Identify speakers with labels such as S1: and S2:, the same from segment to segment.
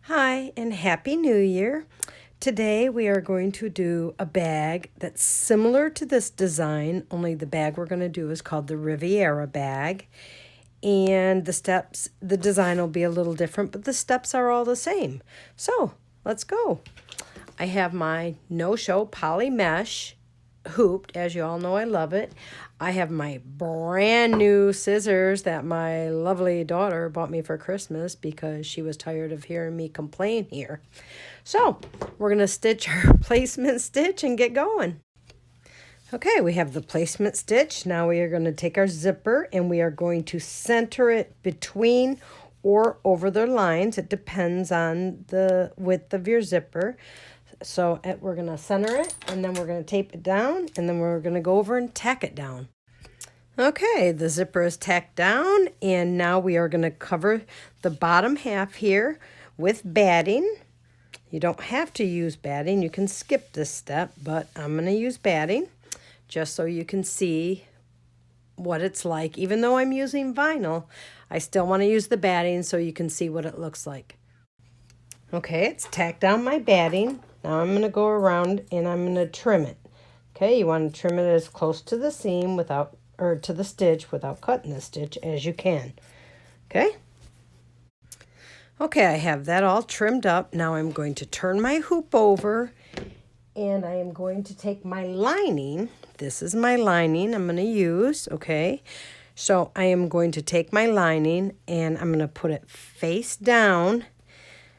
S1: Hi and Happy New Year. Today we are going to do a bag that's similar to this design, only the bag we're going to do is called the Riviera Bag. And the design will be a little different, but the steps are all the same. So let's go. I have my no-show poly mesh hooped. As you all know, I love it. I have my brand new scissors that my lovely daughter bought me for Christmas because she was tired of hearing me complain here. So we're going to stitch our placement stitch and get going. Okay, we have the placement stitch. Now we are going to take our zipper and we are going to center it between or over the lines. It depends on the width of your zipper. So we're going to center it, and then we're going to tape it down, and then we're going to go over and tack it down. Okay, the zipper is tacked down, and now we are going to cover the bottom half here with batting. You don't have to use batting. You can skip this step, but I'm going to use batting just so you can see what it's like. Even though I'm using vinyl, I still want to use the batting so you can see what it looks like. Okay, it's tacked down my batting. Now I'm going to go around and I'm going to trim it. Okay, you want to trim it as close to the seam to the stitch without cutting the stitch as you can. Okay? Okay, I have that all trimmed up. Now I'm going to turn my hoop over and I am going to take my lining. This is my lining I'm going to use, okay? So I am going to take my lining and I'm going to put it face down.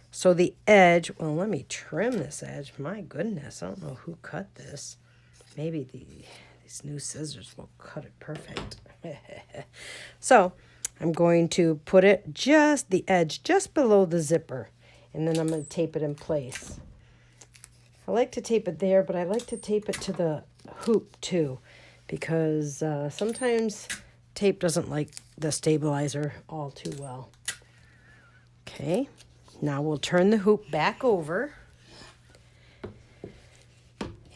S1: So the edge, well, let me trim this edge. My goodness, I don't know who cut this. Maybe these new scissors will cut it perfect. So I'm going to put it the edge just below the zipper. And then I'm going to tape it in place. I like to tape it there, but I like to tape it to the hoop too. Because sometimes tape doesn't like the stabilizer all too well. Okay. Now we'll turn the hoop back over.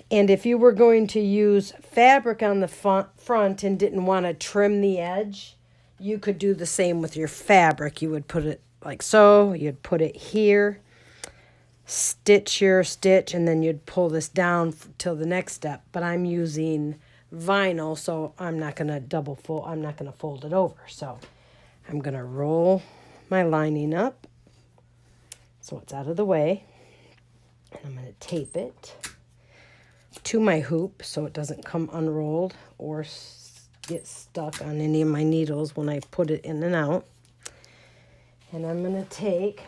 S1: And if you were going to use fabric on the front and didn't want to trim the edge, you could do the same with your fabric. You would put it like so. You'd put it here, stitch your stitch, and then you'd pull this down till the next step. But I'm using vinyl, so I'm not going to I'm not going to fold it over. So I'm going to roll my lining up so it's out of the way, and I'm going to tape it to my hoop so it doesn't come unrolled or get stuck on any of my needles when I put it in and out. And I'm going to take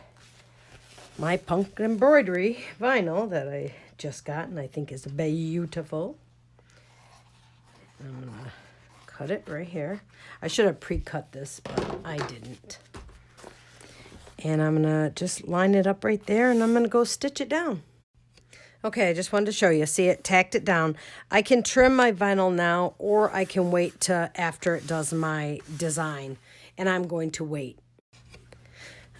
S1: my pumpkin embroidery vinyl that I just got and I think is beautiful. I'm going to cut it right here. I should have pre-cut this, but I didn't. And I'm going to just line it up right there, and I'm going to go stitch it down. Okay, I just wanted to show you. See, it tacked it down. I can trim my vinyl now, or I can wait till after it does my design, and I'm going to wait.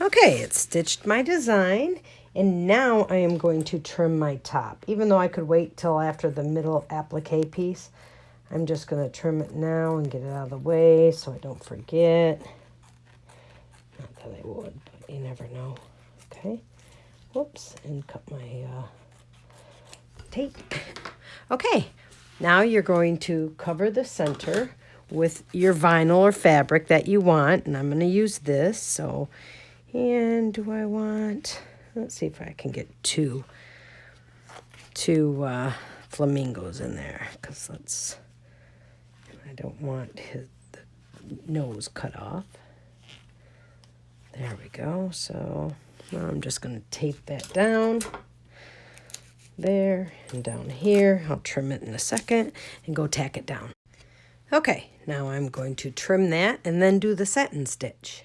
S1: Okay, it stitched my design, and now I am going to trim my top. Even though I could wait till after the middle applique piece, I'm just going to trim it now and get it out of the way so I don't forget. Not that I would, but you never know. Okay, whoops, and cut my tape. Okay, now you're going to cover the center with your vinyl or fabric that you want, and I'm going to use this. So, and do I want, let's see if I can get two flamingos in there, because I don't want the nose cut off. There we go. So now I'm just going to tape that down there and down here. I'll trim it in a second and go tack it down. Okay, now I'm going to trim that and then do the satin stitch.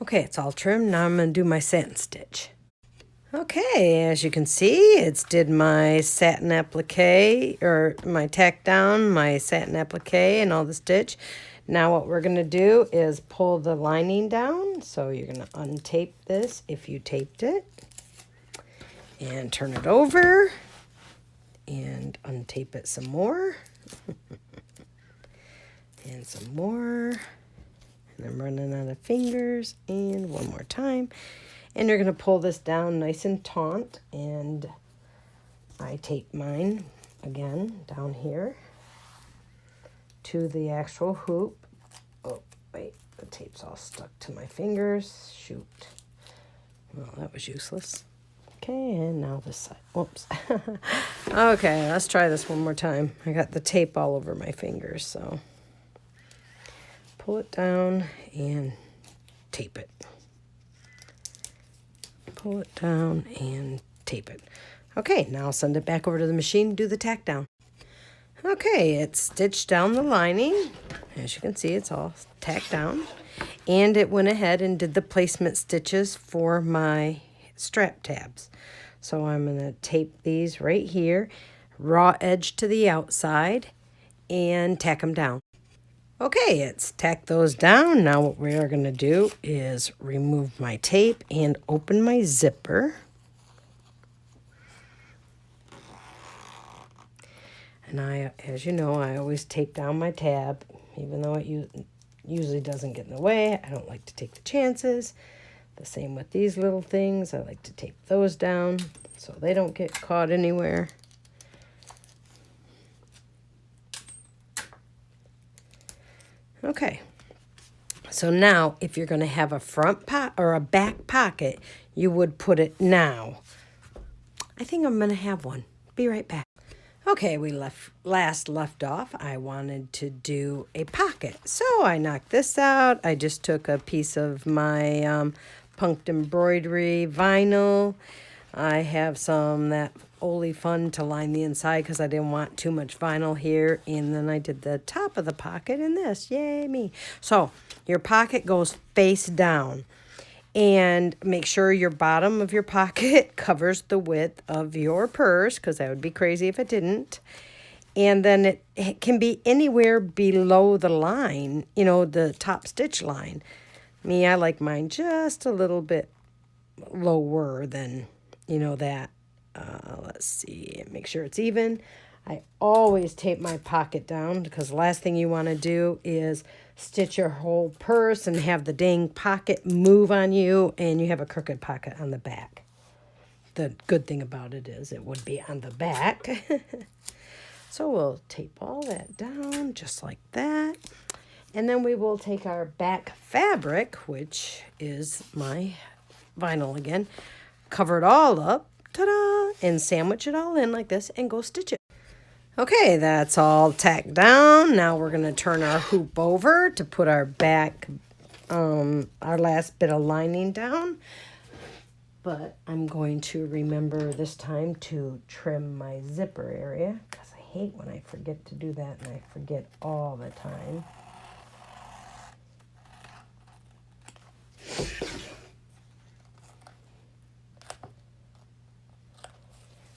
S1: Okay, it's all trimmed. Now I'm going to do my satin stitch. Okay, as you can see, it's did my satin applique, or my tack down, my satin applique and all the stitch. Now what we're going to do is pull the lining down. So you're going to untape this if you taped it. And turn it over. And untape it some more. And some more. And I'm running out of fingers. And one more time. And you're going to pull this down nice and taut, and I tape mine again down here to the actual hoop. Oh, wait, the tape's all stuck to my fingers. Shoot. Well, that was useless. Okay, and now this side. Whoops. Okay, let's try this one more time. I got the tape all over my fingers, so pull it down and tape it. Pull it down and tape it. Okay, now I'll send it back over to the machine, do the tack down. Okay, it's stitched down the lining. As you can see, it's all tacked down. And it went ahead and did the placement stitches for my strap tabs. So I'm going to tape these right here, raw edge to the outside, and tack them down. Okay, it's tacked those down. Now what we are going to do is remove my tape and open my zipper. And as you know, I always tape down my tab, even though it usually doesn't get in the way. I don't like to take the chances. The same with these little things. I like to tape those down so they don't get caught anywhere. Okay. So now, if you're going to have a front or a back pocket, you would put it now. I think I'm going to have one. Be right back. Okay, we last left off. I wanted to do a pocket. So I knocked this out. I just took a piece of my punked embroidery vinyl. I have some that Oli Fun to line the inside because I didn't want too much vinyl here. And then I did the top of the pocket in this. Yay, me. So your pocket goes face down. And make sure your bottom of your pocket covers the width of your purse, because that would be crazy if it didn't. And then it can be anywhere below the line, you know, the top stitch line. Me, I like mine just a little bit lower than, you know, that. Let's see, make sure it's even. I always tape my pocket down because the last thing you want to do is stitch your whole purse and have the dang pocket move on you and you have a crooked pocket on the back. The good thing about it is it would be on the back. So we'll tape all that down just like that. And then we will take our back fabric, which is my vinyl again, cover it all up, ta-da, and sandwich it all in like this and go stitch it. Okay, that's all tacked down. Now we're going to turn our hoop over to put our back, our last bit of lining down. But I'm going to remember this time to trim my zipper area because I hate when I forget to do that, and I forget all the time.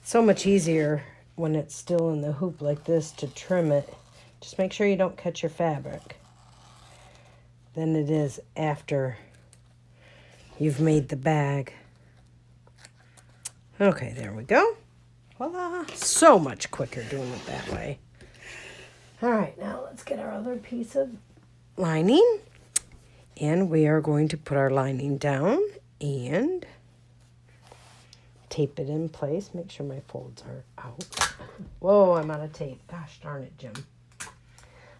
S1: So much easier when it's still in the hoop like this to trim it. Just make sure you don't cut your fabric than it is after you've made the bag. Okay, there we go. Voila! So much quicker doing it that way. All right, now let's get our other piece of lining. And we are going to put our lining down and tape it in place. Make sure my folds are out. Whoa, I'm out of tape. Gosh darn it, Jim.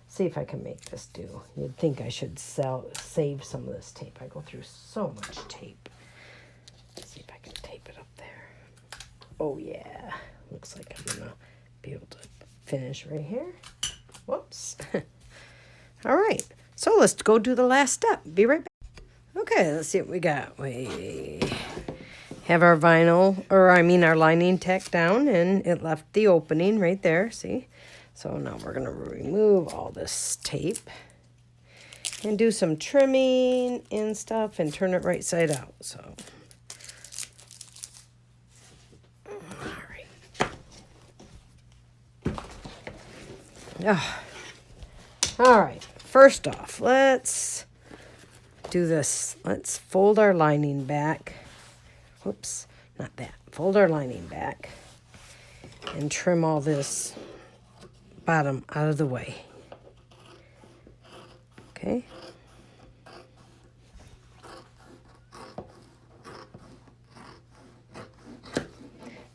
S1: See if I can make this do. You'd think I should save some of this tape. I go through so much tape. Let's see if I can tape it up there. Oh, yeah. Looks like I'm going to be able to finish right here. Whoops. All right. So let's go do the last step. Be right back. Okay, let's see what we got. We have our vinyl, or I mean our lining tacked down, and it left the opening right there, see? So now we're going to remove all this tape and do some trimming and stuff and turn it right side out. So, all right. Oh. All right, first off, let's do this. Let's fold our lining back. Whoops, not that. Fold our lining back and trim all this bottom out of the way. Okay.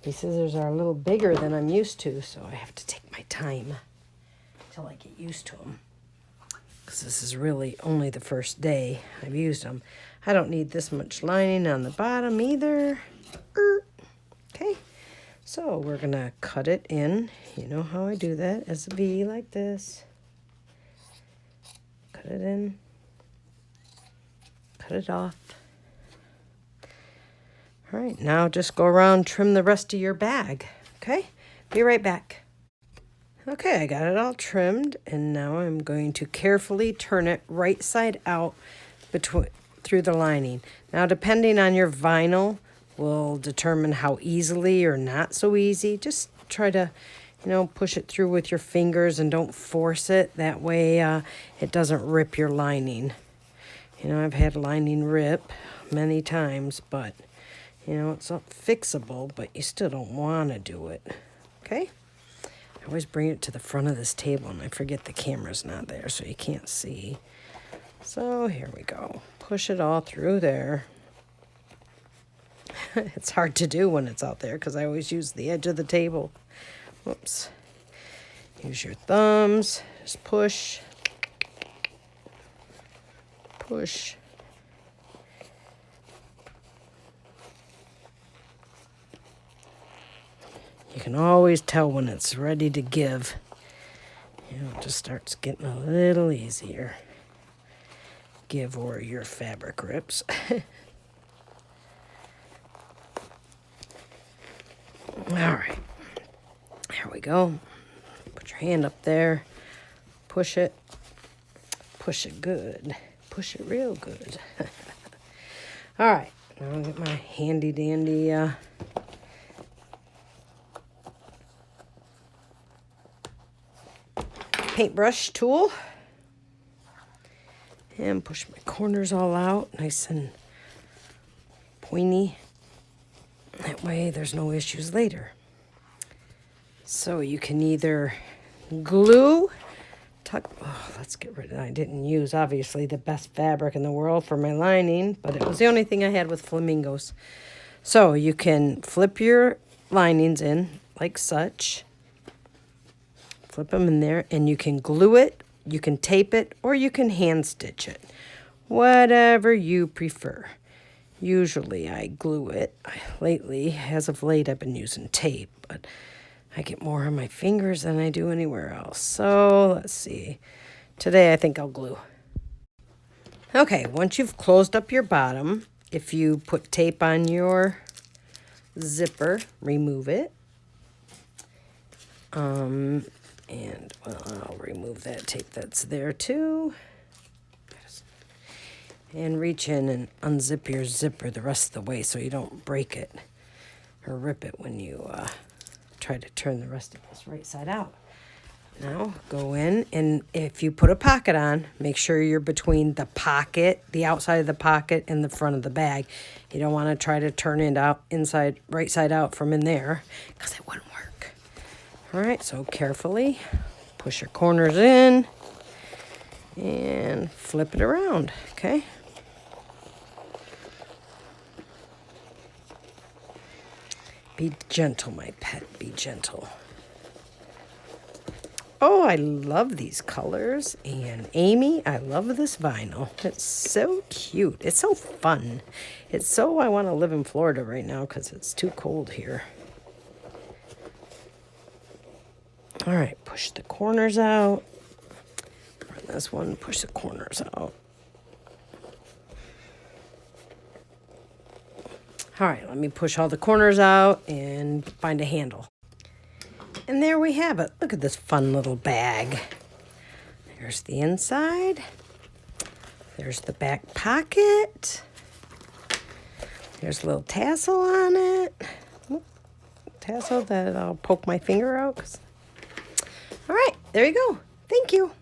S1: These scissors are a little bigger than I'm used to, so I have to take my time until I get used to them. Because this is really only the first day I've used them. I don't need this much lining on the bottom either. Okay, so we're going to cut it in. You know how I do that, as a V like this. Cut it in. Cut it off. All right, now just go around, trim the rest of your bag. Okay, be right back. Okay, I got it all trimmed, and now I'm going to carefully turn it right side out through the lining. Now, depending on your vinyl will determine how easily or not so easy. Just try to, push it through with your fingers and don't force it. That way it doesn't rip your lining. I've had lining rip many times, but, it's not fixable, but you still don't want to do it. Okay? I always bring it to the front of this table, and I forget the camera's not there, so you can't see. So here we go. Push it all through there. It's hard to do when it's out there because I always use the edge of the table. Whoops. Use your thumbs. Just push. Push. You can always tell when it's ready to give. It just starts getting a little easier. Give or your fabric rips. All right, here we go. Put your hand up there, push it good, push it real good. All right, now I'll get my handy dandy paintbrush tool and push my corners all out nice and pointy. That way there's no issues later. So you can either glue, let's get rid of that. I didn't use, obviously, the best fabric in the world for my lining, but it was the only thing I had with flamingos. So you can flip your linings in like such. Flip them in there, and you can glue it, you can tape it, or you can hand stitch it. Whatever you prefer. Usually I glue it. Lately, as of late, I've been using tape, but I get more on my fingers than I do anywhere else. So let's see. Today I think I'll glue. Okay, once you've closed up your bottom, if you put tape on your zipper, remove it. I'll remove that tape that's there too. And reach in and unzip your zipper the rest of the way so you don't break it or rip it when you try to turn the rest of this right side out. Now go in, and if you put a pocket on, make sure you're between the pocket, the outside of the pocket, and the front of the bag. You don't want to try to turn it out inside, right side out from in there, because it wouldn't work. All right, so carefully push your corners in and flip it around, okay? Be gentle, my pet, be gentle. Oh, I love these colors. And Amy, I love this vinyl. It's so cute. It's so fun. It's so I want to live in Florida right now because it's too cold here. All right, push the corners out. Run this one, push the corners out. All right, let me push all the corners out and find a handle. And there we have it. Look at this fun little bag. There's the inside. There's the back pocket. There's a little tassel on it. Tassel that I'll poke my finger out. All right, there you go. Thank you.